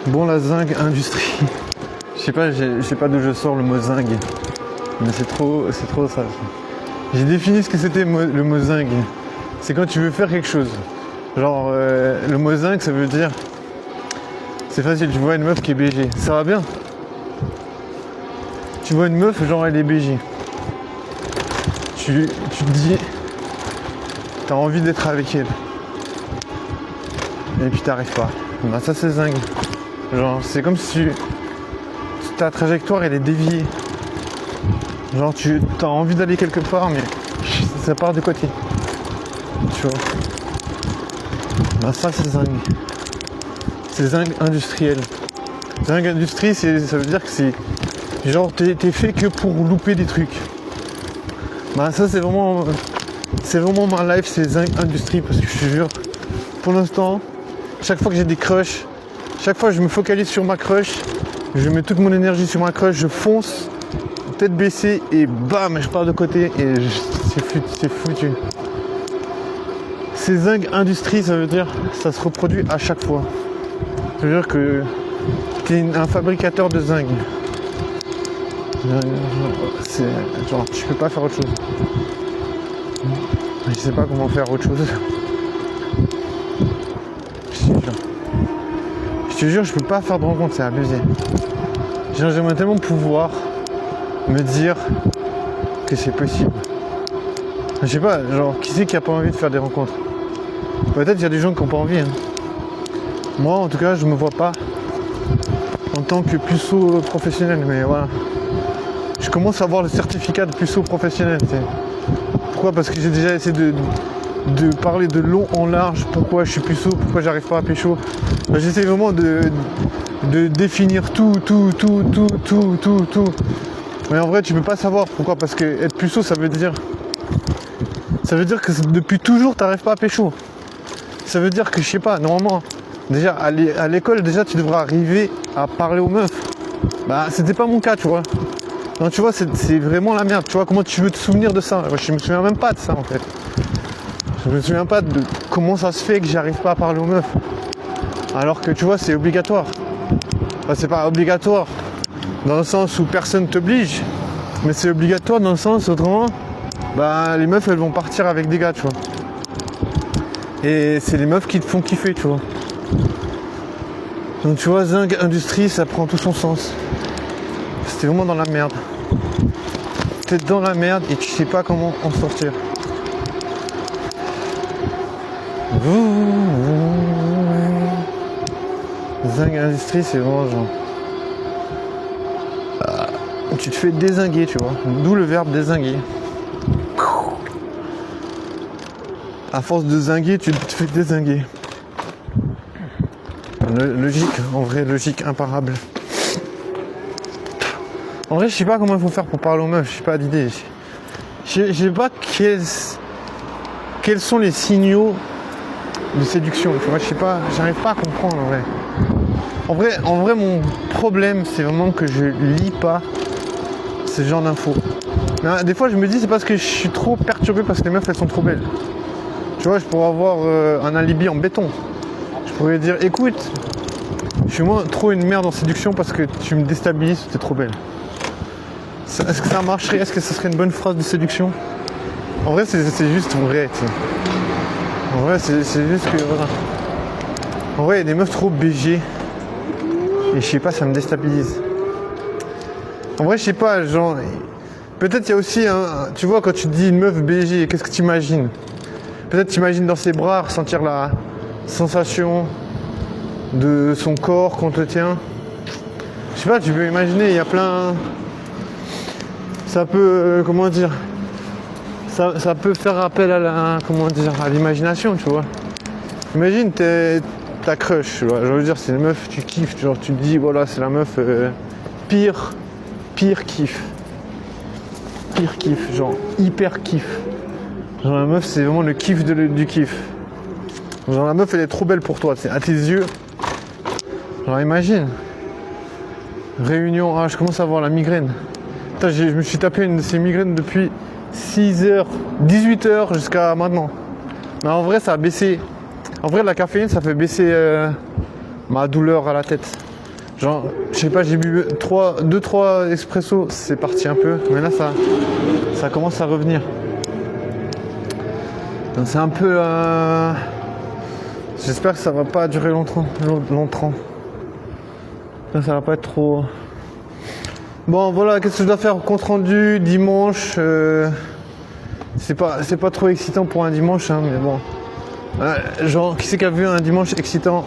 Bon, la zingue industrie. Je sais pas d'où je sors le mot zingue. Mais c'est trop ça. J'ai défini ce que c'était le mot zingue. C'est quand tu veux faire quelque chose. Genre, le mot zingue, ça veut dire... C'est facile, tu vois une meuf qui est BG. Ça va bien? Tu vois une meuf, genre elle est BG. Tu te dis... T'as envie d'être avec elle. Et puis t'arrives pas. Bah ça c'est zingue. Genre, c'est comme si ta trajectoire elle est déviée. Genre tu as envie d'aller quelque part mais ça part de côté. Tu vois. Bah ça c'est zingue. C'est zingue industriel. Zingue industrie ça veut dire que c'est genre t'es fait que pour louper des trucs. Bah ça c'est vraiment ma life, c'est zingue industrie parce que je te jure, pour l'instant, chaque fois que j'ai des crushs, chaque fois que je me focalise sur ma crush, je mets toute mon énergie sur ma crush, je fonce, tête baissée et bam, je pars de côté et c'est foutu. C'est zingue industrie, ça veut dire ça se reproduit à chaque fois. Ça veut dire que t'es un fabricateur de zingue. C'est genre tu peux pas faire autre chose. Je sais pas comment faire autre chose. Je te jure, je peux pas faire de rencontre, c'est abusé. J'aimerais tellement pouvoir me dire que c'est possible. Je sais pas, genre, qui c'est qui a pas envie de faire des rencontres? Peut-être il y a des gens qui n'ont pas envie. Hein. Moi, en tout cas, je me vois pas en tant que puceau professionnel, mais voilà. Je commence à avoir le certificat de puceau professionnel. T'sais. Pourquoi? Parce que j'ai déjà essayé de parler de long en large, pourquoi je suis puceau, pourquoi j'arrive pas à pécho. Ben, j'essaie vraiment de définir tout. Mais en vrai tu peux pas savoir pourquoi, parce que être puceau ça veut dire que depuis toujours t'arrives pas à pécho. Ça veut dire que je sais pas, normalement, déjà à l'école déjà tu devrais arriver à parler aux meufs. Bah c'était pas mon cas tu vois. Non tu vois c'est vraiment la merde, tu vois, comment tu veux te souvenir de ça? Je me souviens même pas de ça en fait. Je me souviens pas de comment ça se fait que j'arrive pas à parler aux meufs. Alors que tu vois c'est obligatoire. Enfin, c'est pas obligatoire dans le sens où personne t'oblige, mais c'est obligatoire dans le sens autrement, bah les meufs elles vont partir avec des gars tu vois. Et c'est les meufs qui te font kiffer tu vois. Donc tu vois zingue industrie ça prend tout son sens. C'était vraiment dans la merde. T'es dans la merde et tu sais pas comment en sortir. Zingue industrie c'est vraiment genre tu te fais dézinguer tu vois, d'où le verbe dézinguer. À force de zinguer tu te fais dézinguer. Logique, en vrai logique imparable. En vrai je sais pas comment il faut faire pour parler aux meufs, j'ai pas d'idée. Je sais pas quels sont les signaux de séduction, tu vois, je sais pas, j'arrive pas à comprendre en vrai. En vrai mon problème c'est vraiment que je lis pas ce genre d'infos. Des fois je me dis c'est parce que je suis trop perturbé parce que les meufs elles sont trop belles. Tu vois, je pourrais avoir un alibi en béton. Je pourrais dire écoute, je suis moi trop une merde en séduction parce que tu me déstabilises, t'es trop belle. Est-ce que ça marcherait? Est-ce que ce serait une bonne phrase de séduction? En vrai c'est juste vrai, tu sais. En vrai c'est juste que voilà. En vrai il y a des meufs trop BG. Et je sais pas, ça me déstabilise. En vrai je sais pas, genre. Peut-être il y a aussi un. Tu vois quand tu te dis une meuf BG, qu'est-ce que tu imagines? Peut-être tu imagines dans ses bras ressentir la sensation de son corps contre le tien. Je sais pas, tu peux imaginer, il y a plein. Ça peut. Comment dire? Ça peut faire appel à la. Comment dire? À l'imagination, tu vois. Imagine ta crush, tu vois. Je veux dire, c'est une meuf, tu kiffes, genre tu te dis, voilà, c'est la meuf pire kiff. Pire kiff, genre hyper kiff. Genre la meuf, c'est vraiment le kiff du kiff. Genre la meuf, elle est trop belle pour toi, c'est à tes yeux. Genre imagine. Réunion, je commence à avoir la migraine. Putain, je me suis tapé une de ces migraines depuis 6h, 18h jusqu'à maintenant. Mais en vrai, ça a baissé. En vrai, la caféine, ça fait baisser ma douleur à la tête. Genre, je sais pas, j'ai bu 2-3 expressos, c'est parti un peu. Mais là, ça commence à revenir. Donc c'est un peu... J'espère que ça va pas durer longtemps. Ça va pas être trop... Bon, voilà, qu'est-ce que je dois faire? Compte rendu, dimanche. C'est pas trop excitant pour un dimanche, hein, mais bon. Genre, qui c'est qui a vu un dimanche excitant?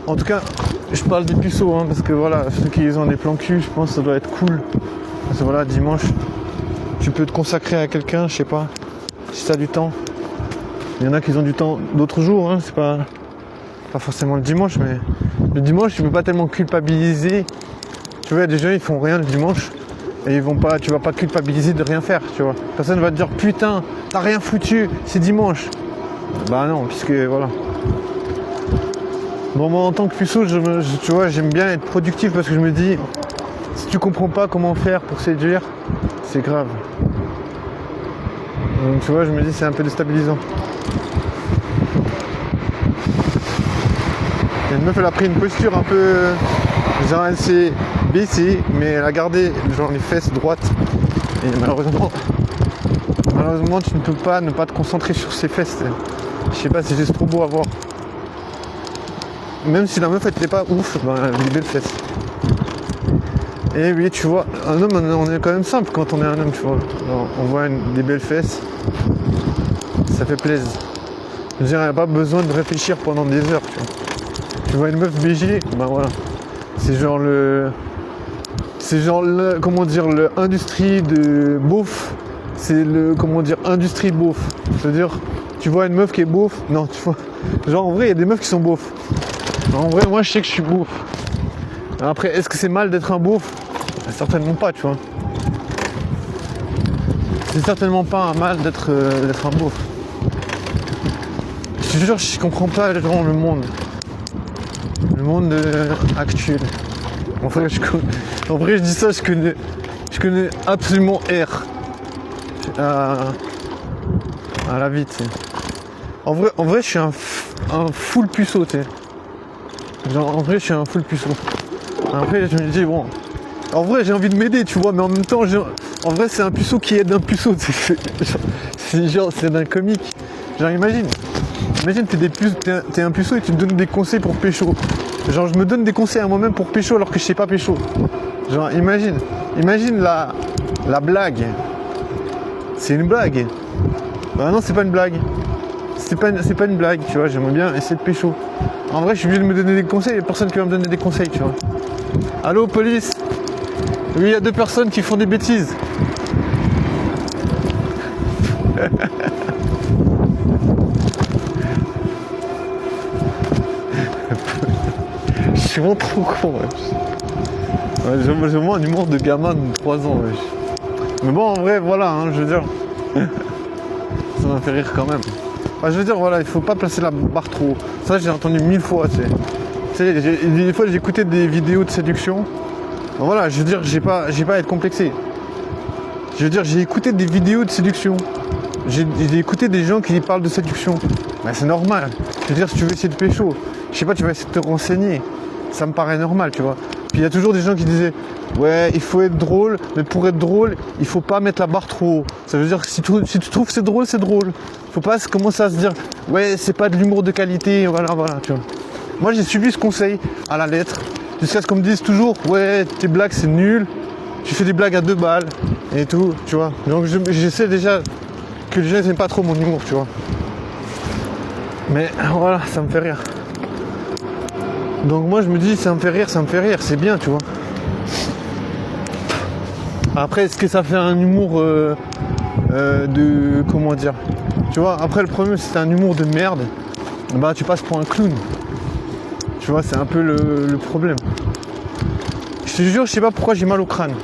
En tout cas, je parle des puceaux, hein, parce que voilà, ceux qui ont des plans cul, je pense que ça doit être cool. Parce que voilà, dimanche, tu peux te consacrer à quelqu'un, je sais pas, si t'as du temps. Il y en a qui ont du temps d'autres jours, hein, c'est pas forcément le dimanche, mais le dimanche, tu peux pas tellement culpabiliser. Tu vois, il y a des gens, ils font rien le dimanche, et tu vas pas culpabiliser de rien faire, tu vois. Personne va te dire, putain, t'as rien foutu, c'est dimanche. Bah non, puisque voilà. Bon, moi en tant que puceau, tu vois, j'aime bien être productif parce que je me dis, si tu comprends pas comment faire pour séduire, c'est grave. Donc tu vois, je me dis, c'est un peu déstabilisant. Et une meuf, elle a pris une posture un peu, genre elle s'est baissée, mais elle a gardé genre les fesses droites. Et malheureusement, tu ne peux pas ne pas te concentrer sur ses fesses. Je sais pas, c'est juste trop beau à voir. Même si la meuf elle était pas ouf, ben, elle a des belles fesses. Et oui, tu vois, un homme, on est quand même simple quand on est un homme, tu vois. Alors, on voit des belles fesses, ça fait plaisir. Je veux dire, elle n'a pas besoin de réfléchir pendant des heures, tu vois. Tu vois une meuf BG, ben voilà. C'est genre comment dire, l'industrie de beauf. C'est industrie beauf. C'est-à-dire, tu vois une meuf qui est beauf, non, tu vois. Genre, en vrai, il y a des meufs qui sont beaufs. En vrai, moi, je sais que je suis beauf. Après, est-ce que c'est mal d'être un beauf? Certainement pas, tu vois. C'est certainement pas un mal d'être un beauf. Je te jure, je comprends pas vraiment le monde. Le monde actuel. En vrai, je dis ça, je connais absolument R. À la vie, tu sais. En vrai, je suis un full puceau, tu sais. Genre, en vrai, je suis un full puceau. Après, je me dis, bon, en vrai, j'ai envie de m'aider, tu vois, mais en même temps, en vrai, c'est un puceau qui aide un puceau. C'est d'un comique. Genre, imagine, t'es un puceau et tu me donnes des conseils pour pécho. Genre, je me donne des conseils à moi-même pour pécho alors que je sais pas pécho. Genre, imagine la blague. C'est une blague. Bah non, c'est pas une blague. C'est pas une blague, tu vois, j'aimerais bien essayer de pécho. En vrai, je suis obligé de me donner des conseils, il y a personne qui va me donner des conseils, tu vois. Allô, police? Oui, il y a 2 personnes qui font des bêtises. Je suis vraiment trop con, ouais. J'ai vraiment un humour de gamin de 3 ans, ouais. Mais bon, en vrai, voilà, hein, je veux dire. Ça m'a fait rire quand même. Enfin, je veux dire, voilà, il faut pas placer la barre trop haut. Ça, j'ai entendu 1000 fois, tu sais. Tu sais, des fois, j'ai écouté des vidéos de séduction. Bon, voilà, je veux dire, j'ai pas à être complexé. Je veux dire, j'ai écouté des vidéos de séduction. J'ai écouté des gens qui parlent de séduction. Ben, c'est normal. Je veux dire, si tu veux essayer de pécho, je sais pas, tu vas essayer de te renseigner. Ça me paraît normal, tu vois. Puis il y a toujours des gens qui disaient, ouais, il faut être drôle, mais pour être drôle, il faut pas mettre la barre trop haut. Ça veut dire que si tu trouves que c'est drôle, c'est drôle. Faut pas commencer à se dire, ouais, c'est pas de l'humour de qualité, voilà, tu vois. Moi, j'ai suivi ce conseil à la lettre, jusqu'à ce qu'on me dise toujours, ouais, tes blagues, c'est nul, tu fais des blagues à 2 balles, et tout, tu vois. Donc, j'essaie déjà que les gens n'aiment pas trop mon humour, tu vois. Mais voilà, ça me fait rire. Donc moi je me dis ça me fait rire, c'est bien, tu vois. Après est-ce que ça fait un humour de comment dire, tu vois, après le premier c'est un humour de merde, bah tu passes pour un clown. Tu vois, c'est un peu le problème. Je te jure, je sais pas pourquoi j'ai mal au crâne.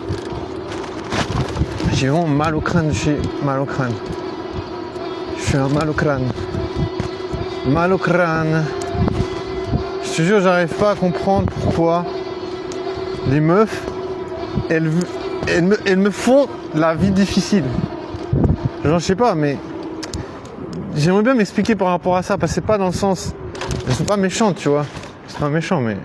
J'ai vraiment mal au crâne, j'ai mal au crâne. Je suis un mal au crâne. Mal au crâne. Je te jure, j'arrive pas à comprendre pourquoi les meufs, elles me font la vie difficile. Genre, je sais pas, mais j'aimerais bien m'expliquer par rapport à ça, parce que c'est pas dans le sens... Elles sont pas méchantes, tu vois. C'est pas méchant, mais